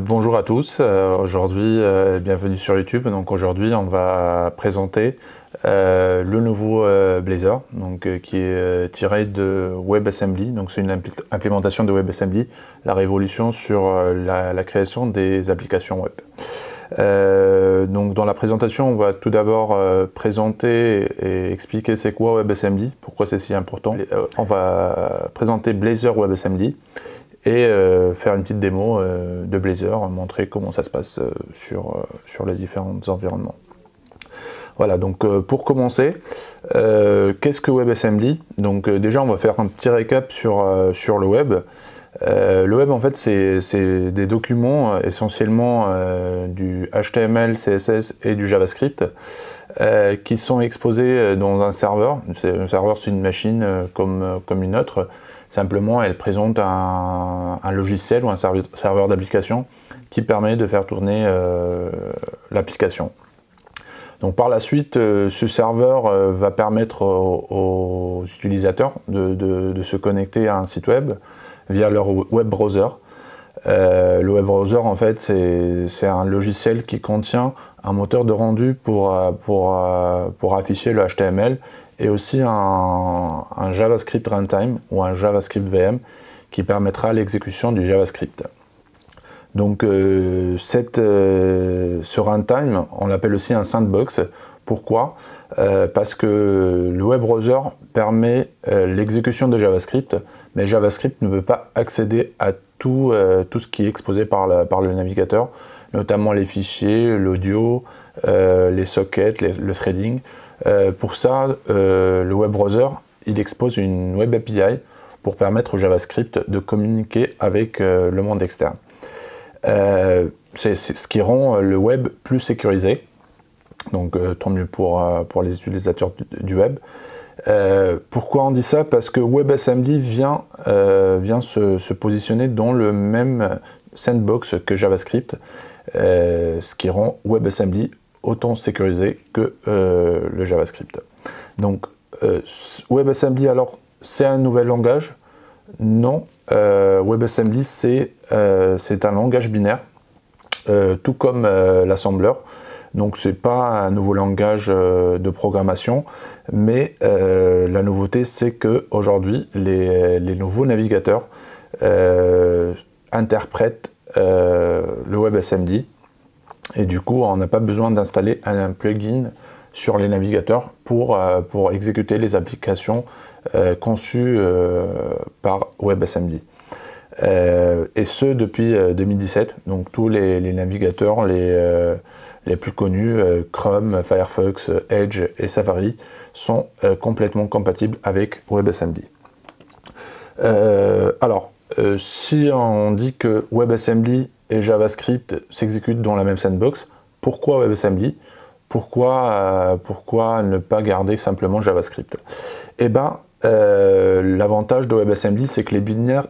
Bonjour à tous, aujourd'hui bienvenue sur YouTube. Donc aujourd'hui on va présenter le nouveau Blazor qui est tiré de WebAssembly. Donc c'est une implémentation de WebAssembly, la révolution sur la création des applications web. Donc dans la présentation, on va tout d'abord présenter et expliquer c'est quoi WebAssembly, pourquoi c'est si important. On va présenter Blazor WebAssembly et faire une petite démo de Blazor, montrer comment ça se passe sur les différents environnements. Voilà, donc pour commencer, qu'est-ce que WebAssembly? Donc déjà on va faire un petit récap sur le web. Le web en fait c'est des documents essentiellement du HTML, CSS et du JavaScript qui sont exposés dans un serveur. Un serveur c'est une machine comme une autre. Simplement, elle présente un logiciel ou un serveur d'application qui permet de faire tourner l'application. Donc par la suite, ce serveur va permettre aux utilisateurs de se connecter à un site web via leur web browser. Le web browser, en fait, c'est un logiciel qui contient un moteur de rendu pour afficher le HTML et aussi un JavaScript Runtime ou un JavaScript VM qui permettra l'exécution du JavaScript. Donc ce runtime, on l'appelle aussi un sandbox. Pourquoi? Parce que le web browser permet l'exécution de JavaScript, mais JavaScript ne peut pas accéder à tout ce qui est exposé par le navigateur, notamment les fichiers, l'audio, les sockets, le threading. Pour ça, le web browser, il expose une web API pour permettre au JavaScript de communiquer avec le monde externe. C'est ce qui rend le web plus sécurisé, donc tant mieux pour les utilisateurs du web. Pourquoi on dit ça? Parce que WebAssembly vient se positionner dans le même sandbox que JavaScript, ce qui rend WebAssembly autant sécurisé que le JavaScript. Donc WebAssembly, alors c'est un nouvel langage? Non, WebAssembly c'est un langage binaire, tout comme l'assembler. Donc c'est pas un nouveau langage de programmation, mais la nouveauté c'est que aujourd'hui les nouveaux navigateurs interprètent le WebAssembly. Et du coup, on n'a pas besoin d'installer un plugin sur les navigateurs pour exécuter les applications conçues par WebAssembly. Et ce, depuis 2017. Donc tous les navigateurs les plus connus, Chrome, Firefox, Edge et Safari, sont complètement compatibles avec WebAssembly. Si on dit que WebAssembly et JavaScript s'exécutent dans la même sandbox, pourquoi WebAssembly? Pourquoi ne pas garder simplement JavaScript? Eh bien, l'avantage de WebAssembly, c'est que le binaire,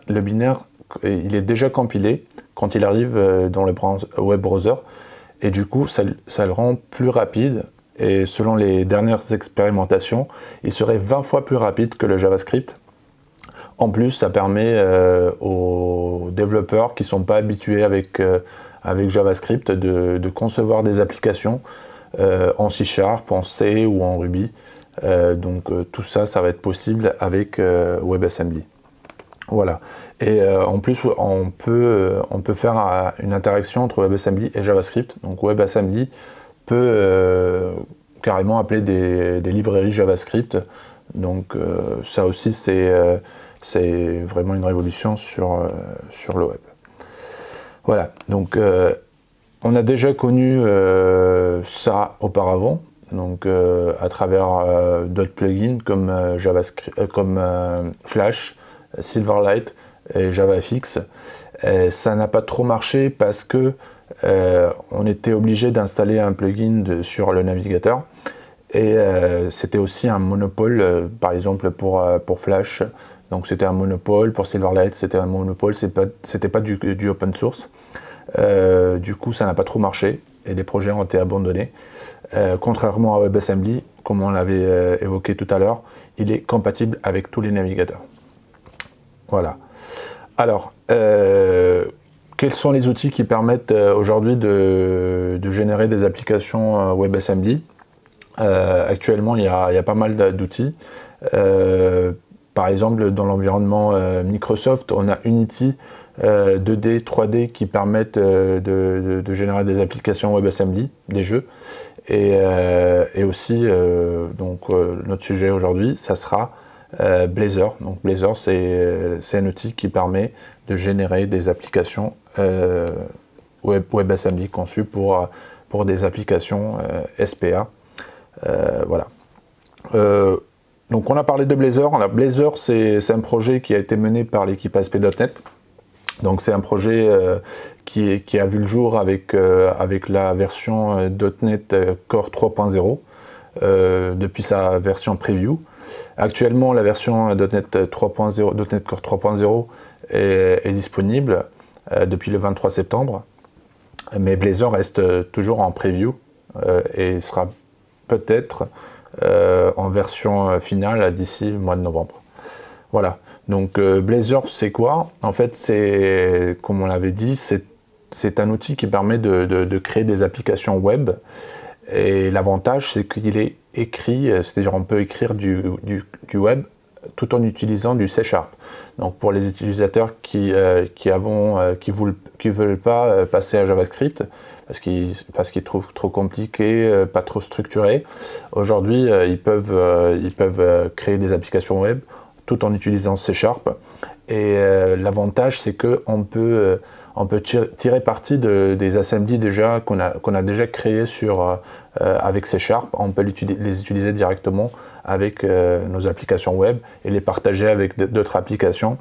il est déjà compilé quand il arrive dans le web browser, et du coup, ça le rend plus rapide, et selon les dernières expérimentations, il serait 20 fois plus rapide que le JavaScript. En plus, ça permet aux développeurs qui ne sont pas habitués avec JavaScript de concevoir des applications en C#, en C ou en Ruby. Tout ça, ça va être possible avec WebAssembly. Voilà. Et en plus, on peut faire une interaction entre WebAssembly et JavaScript. Donc WebAssembly peut carrément appeler des librairies JavaScript. Donc ça aussi, c'est vraiment une révolution sur le web. Voilà, donc on a déjà connu ça auparavant, donc à travers d'autres plugins comme Flash, Silverlight et JavaFX. Ça n'a pas trop marché parce que on était obligé d'installer un plugin sur le navigateur, et c'était aussi un monopole, par exemple pour Flash. Donc c'était un monopole, pour Silverlight c'était un monopole, c'était pas du open source. Du coup ça n'a pas trop marché et les projets ont été abandonnés. Contrairement à WebAssembly, comme on l'avait évoqué tout à l'heure, il est compatible avec tous les navigateurs. Voilà. Alors, quels sont les outils qui permettent aujourd'hui de générer des applications WebAssembly? Actuellement, il y a pas mal d'outils. Par exemple, dans l'environnement Microsoft, on a Unity, 2D, 3D qui permettent de générer des applications WebAssembly, des jeux. Et aussi, notre sujet aujourd'hui, ça sera Blazor. Donc Blazor, c'est un outil qui permet de générer des applications WebAssembly conçues pour des applications SPA. Voilà. Donc on a parlé de Blazor. Blazor, c'est un projet qui a été mené par l'équipe ASP.NET. Donc c'est un projet qui a vu le jour avec la version .NET Core 3.0 depuis sa version preview. Actuellement, la version .NET 3.0, .NET Core 3.0 est disponible depuis le 23 septembre, mais Blazor reste toujours en preview et sera peut-être en version finale d'ici le mois de novembre. Voilà. Donc Blazor, c'est quoi? En fait, c'est, comme on l'avait dit, c'est un outil qui permet de créer des applications web. Et l'avantage, c'est qu'il est écrit, c'est-à-dire on peut écrire du web tout en utilisant du C#. Donc pour les utilisateurs qui veulent pas passer à JavaScript, parce qu'ils trouvent trop compliqué, pas trop structuré, aujourd'hui ils peuvent créer des applications web tout en utilisant C#. Et l'avantage, c'est qu'on peut tirer parti des assembly déjà qu'on a déjà créés avec C#. On peut les utiliser directement avec nos applications web et les partager avec d'autres applications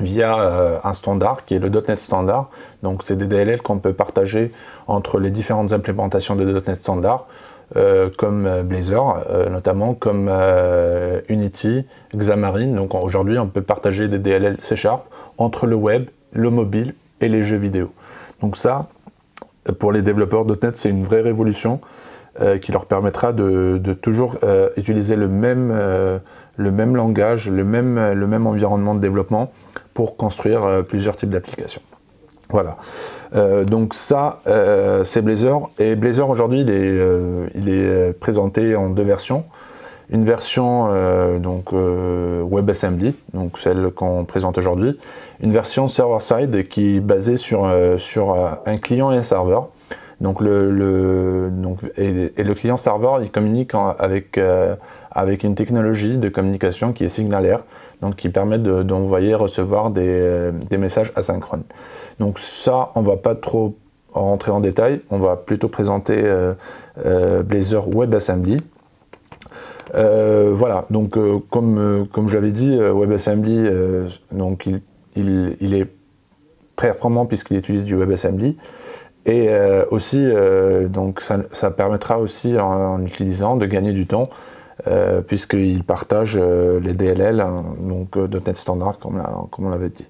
via un standard qui est le .NET Standard. Donc c'est des DLL qu'on peut partager entre les différentes implémentations de .NET Standard, comme Blazor, notamment comme Unity, Xamarin. Donc aujourd'hui on peut partager des DLL C# entre le web, le mobile et les jeux vidéo. Donc ça, pour les développeurs .NET, c'est une vraie révolution qui leur permettra de toujours utiliser le même langage, le même environnement de développement pour construire plusieurs types d'applications. Voilà. Donc ça, c'est Blazor. Et Blazor, aujourd'hui, il est présenté en deux versions. Une version WebAssembly, donc celle qu'on présente aujourd'hui. Une version server-side qui est basée sur un client et un serveur. Donc le client serveur, il communique avec une technologie de communication qui est signalaire, donc qui permet d'envoyer et recevoir des messages asynchrones. Donc ça, on ne va pas trop rentrer en détail, on va plutôt présenter Blazor WebAssembly. Voilà, donc comme je l'avais dit, WebAssembly, donc il est performant puisqu'il utilise du WebAssembly. Et aussi, donc ça permettra aussi en utilisant de gagner du temps puisqu'il partage les DLL, hein, donc .NET Standard comme on l'avait dit.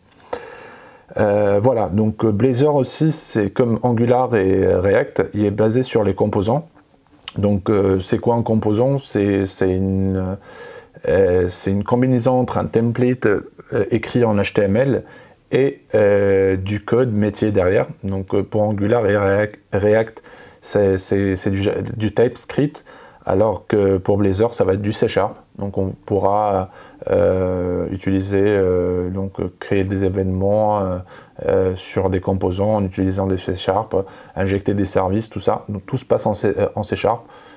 Voilà, donc Blazor aussi, c'est comme Angular et React, il est basé sur les composants. Donc c'est quoi un composant? C'est une combinaison entre un template écrit en HTML et du code métier derrière. Donc pour Angular et React, c'est du TypeScript, alors que pour Blazor, ça va être du C#. Donc on pourra utiliser, créer des événements sur des composants en utilisant des C#, injecter des services, tout ça. Donc tout se passe en C#,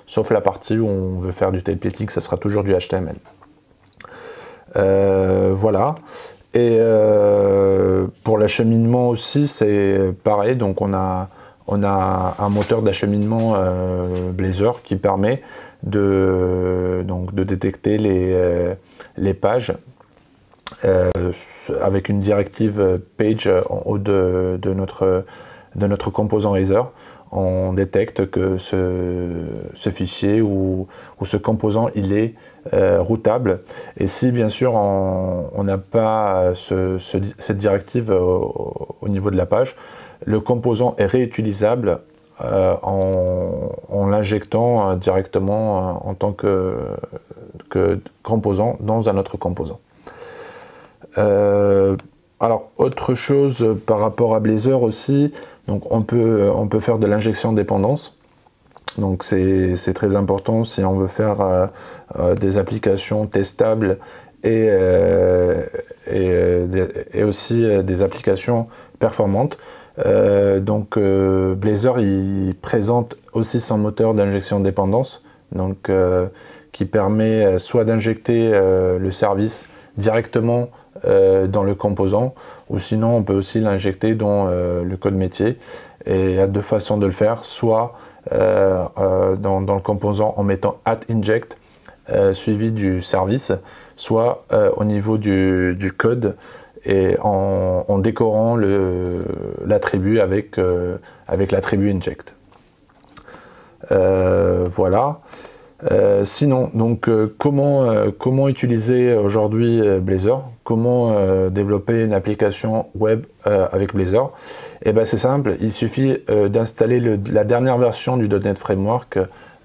sauf la partie où on veut faire du templating, ça sera toujours du HTML. Voilà. Et pour l'acheminement aussi, c'est pareil. Donc on a un moteur d'acheminement Blazor qui permet de détecter les pages avec une directive page en haut de notre composant Razor. On détecte que ce fichier ou ce composant il est routable, et si bien sûr on n'a pas cette directive au niveau de la page, le composant est réutilisable en l'injectant directement en tant que composant dans un autre composant. Alors, autre chose par rapport à Blazor aussi, donc on peut faire de l'injection de dépendance. Donc c'est très important si on veut faire des applications testables et aussi des applications performantes. Blazor il présente aussi son moteur d'injection de dépendance, donc qui permet soit d'injecter le service directement dans le composant, ou sinon on peut aussi l'injecter dans le code métier. Et il y a deux façons de le faire, soit dans le composant en mettant @inject suivi du service, soit au niveau du code et en décorant l'attribut avec l'attribut inject. Voilà. Sinon, donc comment utiliser aujourd'hui Blazor, comment développer une application web avec Blazor? Et ben c'est simple, il suffit d'installer la dernière version du .NET Framework,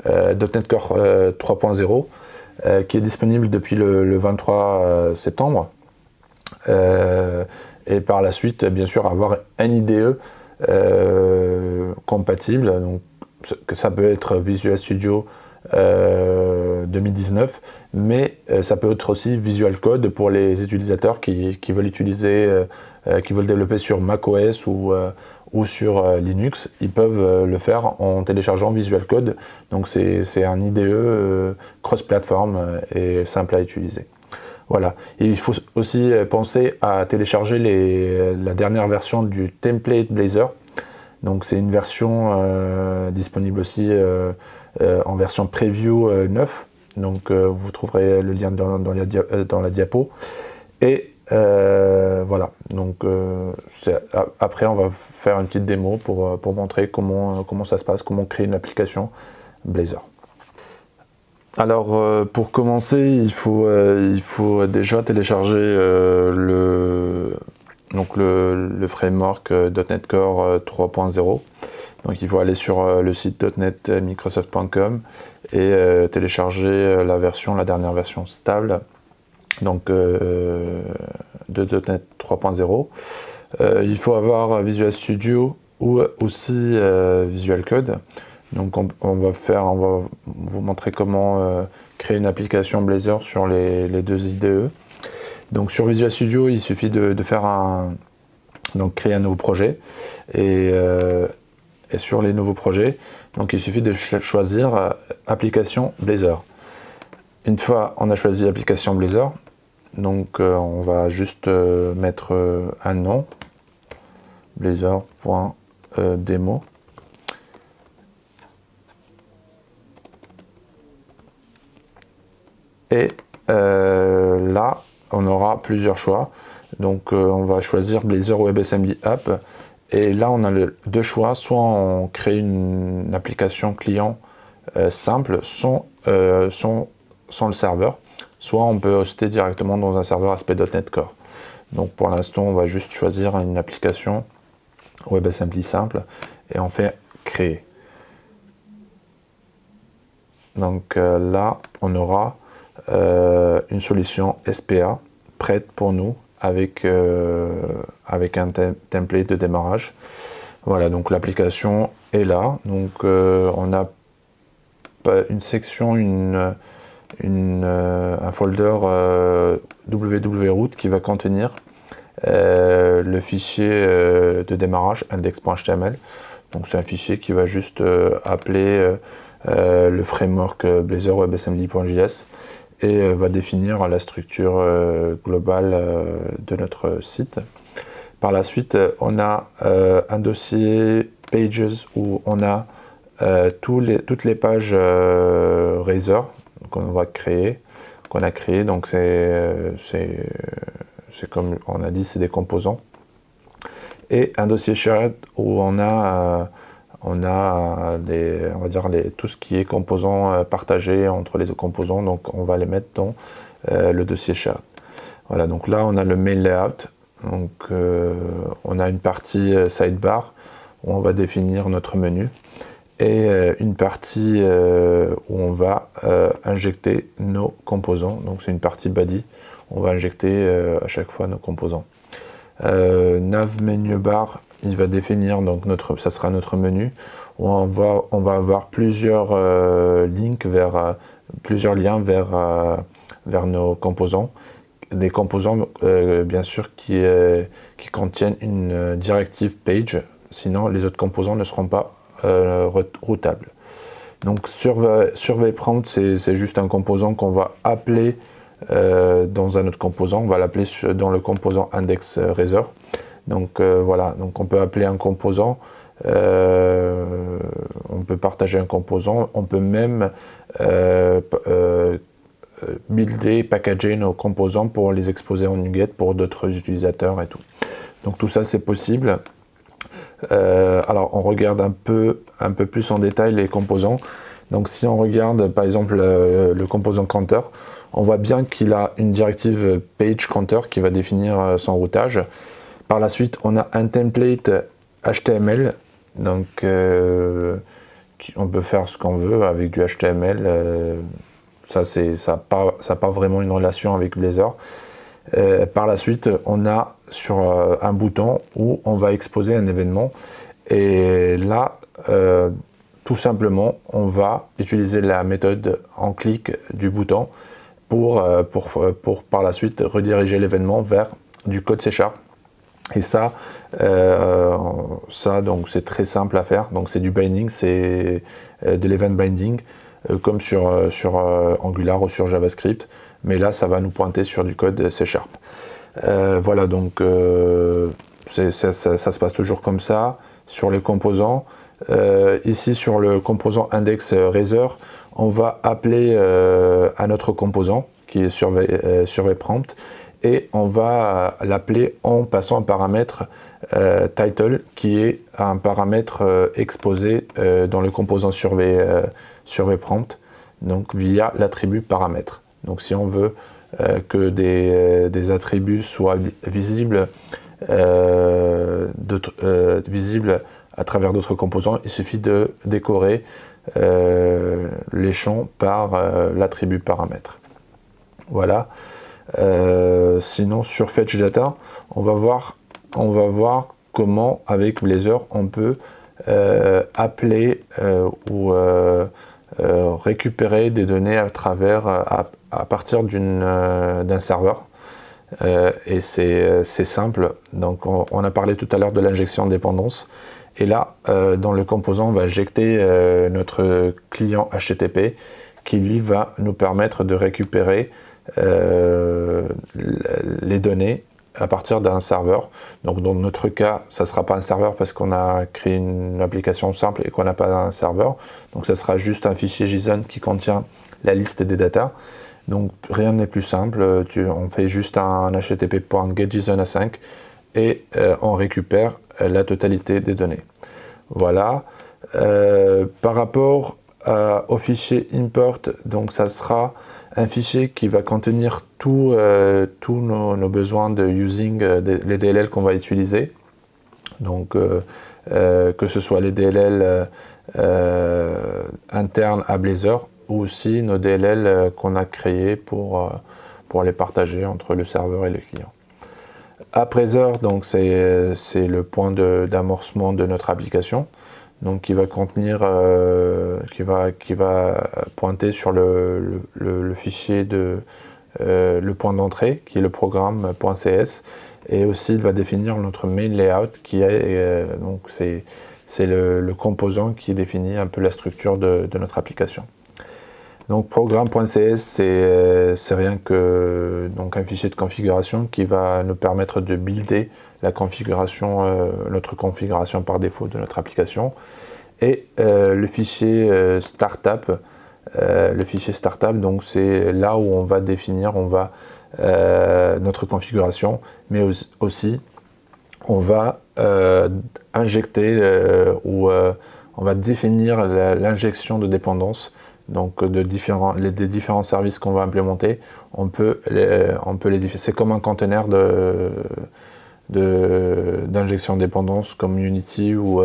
.NET Core 3.0, qui est disponible depuis le 23 septembre. Et par la suite, bien sûr, avoir un IDE compatible, donc que ça peut être Visual Studio 2019, mais ça peut être aussi Visual Code pour les utilisateurs qui veulent qui veulent développer sur macOS ou sur Linux. Ils peuvent le faire en téléchargeant Visual Code. Donc c'est un IDE cross-platform et simple à utiliser. Voilà. Et il faut aussi penser à télécharger la dernière version du template Blazor. Donc c'est une version disponible aussi en version preview 9. Donc vous trouverez le lien dans la diapo. Et voilà. Donc après on va faire une petite démo pour montrer comment ça se passe, comment créer une application Blazor. Alors pour commencer, il faut déjà télécharger le framework .NET Core 3.0. Donc il faut aller sur le site .NET-Microsoft.com et télécharger la dernière version stable donc, de .NET 3.0. Il faut avoir Visual Studio ou aussi Visual Code. Donc on va vous montrer comment créer une application Blazor sur les deux IDE. Donc sur Visual Studio, il suffit de créer un nouveau projet. Et sur les nouveaux projets, donc il suffit de choisir application Blazor. Une fois on a choisi application Blazor, donc on va juste mettre un nom, blazor.demo. Et là, on aura plusieurs choix. Donc on va choisir Blazor WebAssembly App. Et là, on a deux choix. Soit on crée une application client simple sans le serveur. Soit on peut hoster directement dans un serveur ASP.NET Core. Donc pour l'instant, on va juste choisir une application WebAssembly simple. Et on fait créer. Donc là, on aura une solution SPA prête pour nous avec un template de démarrage. Voilà, donc l'application est là. Donc on a une section, un folder www.root qui va contenir le fichier de démarrage index.html. Donc c'est un fichier qui va juste appeler le framework Blazor WebAssembly.js et va définir la structure globale de notre site. Par la suite, on a un dossier Pages où on a toutes les pages Razor qu'on a créées. Donc c'est comme on a dit, c'est des composants. Et un dossier Shared où on a tout ce qui est composants partagés entre les composants, donc on va les mettre dans le dossier Shared. Voilà, donc là on a le main layout, donc on a une partie sidebar où on va définir notre menu et une partie où on va injecter nos composants, donc c'est une partie body, on va injecter à chaque fois nos composants. Nav menu bar, il va définir, donc ça sera notre menu, où on va avoir plusieurs links plusieurs liens vers nos composants. Des composants bien sûr qui contiennent une directive page, sinon les autres composants ne seront pas routables. Donc survey prompt, c'est juste un composant qu'on va appeler dans un autre composant. On va l'appeler dans le composant index razor. Donc voilà, donc on peut appeler un composant, on peut partager un composant, on peut même builder, packager nos composants pour les exposer en NuGet pour d'autres utilisateurs et tout. Donc tout ça c'est possible. Alors on regarde un peu plus en détail les composants. Donc si on regarde par exemple le composant counter, on voit bien qu'il a une directive page counter qui va définir son routage. Par la suite on a un template HTML, donc on peut faire ce qu'on veut avec du HTML. Ça n'a pas vraiment une relation avec Blazor. Par la suite, on a sur un bouton où on va exposer un événement. Et là, tout simplement, on va utiliser la méthode en clic du bouton pour par la suite rediriger l'événement vers du code C#. Et ça donc c'est très simple à faire. Donc c'est du binding, c'est de l'event binding. Comme sur Angular ou sur JavaScript, mais là ça va nous pointer sur du code C#. Voilà, donc ça se passe toujours comme ça sur les composants. Ici sur le composant index razor, on va appeler un autre composant qui est survey prompt, et on va l'appeler en passant un paramètre title qui est un paramètre exposé dans le composant survey prompt, donc via l'attribut paramètre. Donc si on veut que des attributs soient visibles, à travers d'autres composants, il suffit de décorer les champs par l'attribut paramètre. Voilà. Sinon sur fetch data, on va voir comment avec Blazor on peut appeler ou récupérer des données à partir d'un serveur. Et c'est simple. Donc on a parlé tout à l'heure de l'injection de dépendance, et là dans le composant on va injecter notre client HTTP qui lui va nous permettre de récupérer les données à partir d'un serveur. Donc dans notre cas, ça ne sera pas un serveur parce qu'on a créé une application simple et qu'on n'a pas un serveur. Donc ça sera juste un fichier JSON qui contient la liste des datas. Donc rien n'est plus simple, on fait juste un http.getJSON-a5 et on récupère la totalité des données. Voilà. Par rapport au fichier import, donc ça sera un fichier qui va contenir tous nos besoins de using, les DLL qu'on va utiliser. Donc que ce soit les DLL internes à Blazor, ou aussi nos DLL qu'on a créés pour les partager entre le serveur et le client. AppRazor, donc c'est le point d'amorcement de notre application, donc qui va contenir, qui va pointer sur le fichier le point d'entrée qui est le programme.cs, et aussi il va définir notre main layout qui est donc c'est le composant qui définit un peu la structure de notre application. Donc programme.cs, c'est rien que donc un fichier de configuration qui va nous permettre de builder la configuration, notre configuration par défaut de notre application. Et le fichier startup, donc c'est là où on va définir, notre configuration, mais aussi on va injecter ou on va définir l'injection de dépendance. Donc des différents services qu'on va implémenter, on peut les définir. C'est comme un conteneur d'injection de dépendance comme Unity ou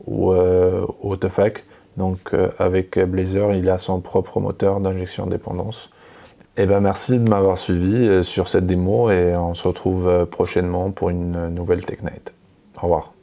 AutoFac. Donc avec Blazor, il a son propre moteur d'injection de dépendance. Eh ben, merci de m'avoir suivi sur cette démo et on se retrouve prochainement pour une nouvelle Tech Night. Au revoir.